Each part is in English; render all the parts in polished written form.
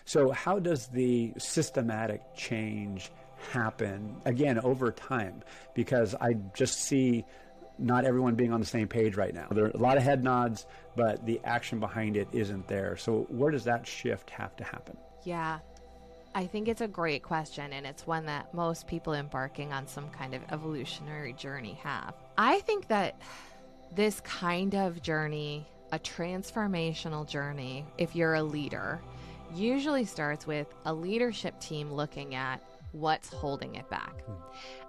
So how does the systematic change happen, again, over time? Because I just see not everyone being on the same page right now. There are a lot of head nods, but the action behind it isn't there. So where does that shift have to happen? Yeah, I think it's a great question, and it's one that most people embarking on some kind of evolutionary journey have. I think that this kind of journey, a transformational journey, if you're a leader, usually starts with a leadership team looking at what's holding it back.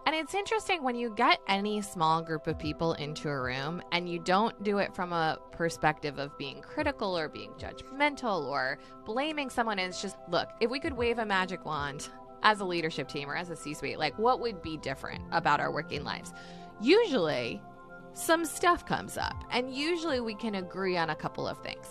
And it's interesting when you get any small group of people into a room and you don't do it from a perspective of being critical or being judgmental or blaming someone. And it's just, look, if we could wave a magic wand as a leadership team or as a C-suite, like what would be different about our working lives? Usually some stuff comes up, and usually we can agree on a couple of things.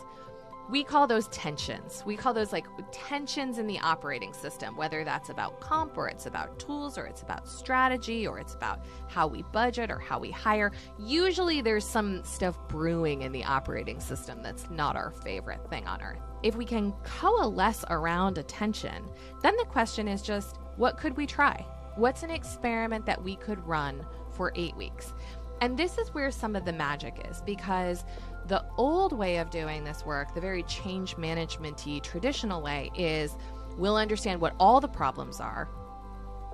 We call those tensions. We call those like tensions in the operating system, whether that's about comp or it's about tools or it's about strategy or it's about how we budget or how we hire. Usually there's some stuff brewing in the operating system that's not our favorite thing on earth. If we can coalesce around a tension, then the question is just, what could we try? What's an experiment that we could run for 8 weeks? And this is where some of the magic is, because the old way of doing this work, the very change management-y traditional way, is we'll understand what all the problems are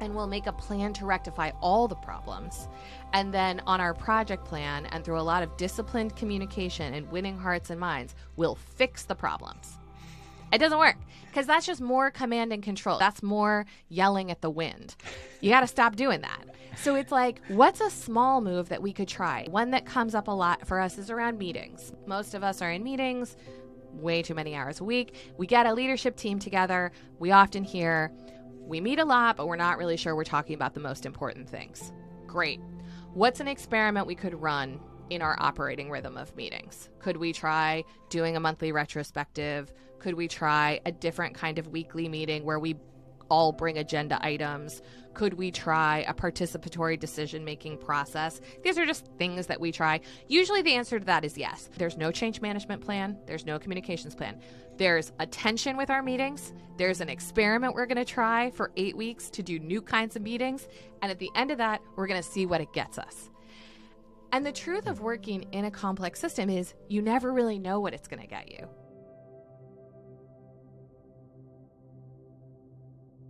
and we'll make a plan to rectify all the problems. And then on our project plan and through a lot of disciplined communication and winning hearts and minds, we'll fix the problems. It doesn't work, because that's just more command and control. That's more yelling at the wind. You got to stop doing that. So it's like, what's a small move that we could try? One that comes up a lot for us is around meetings. Most of us are in meetings way too many hours a week. We get a leadership team together. We often hear, we meet a lot, but we're not really sure we're talking about the most important things. Great. What's an experiment we could run in our operating rhythm of meetings? Could we try doing a monthly retrospective? Could we try a different kind of weekly meeting where we all bring agenda items? Could we try a participatory decision-making process? These are just things that we try. Usually the answer to that is yes. There's no change management plan. There's no communications plan. There's a tension with our meetings. There's an experiment we're going to try for 8 weeks to do new kinds of meetings. And at the end of that, we're going to see what it gets us. And the truth of working in a complex system is you never really know what it's going to get you.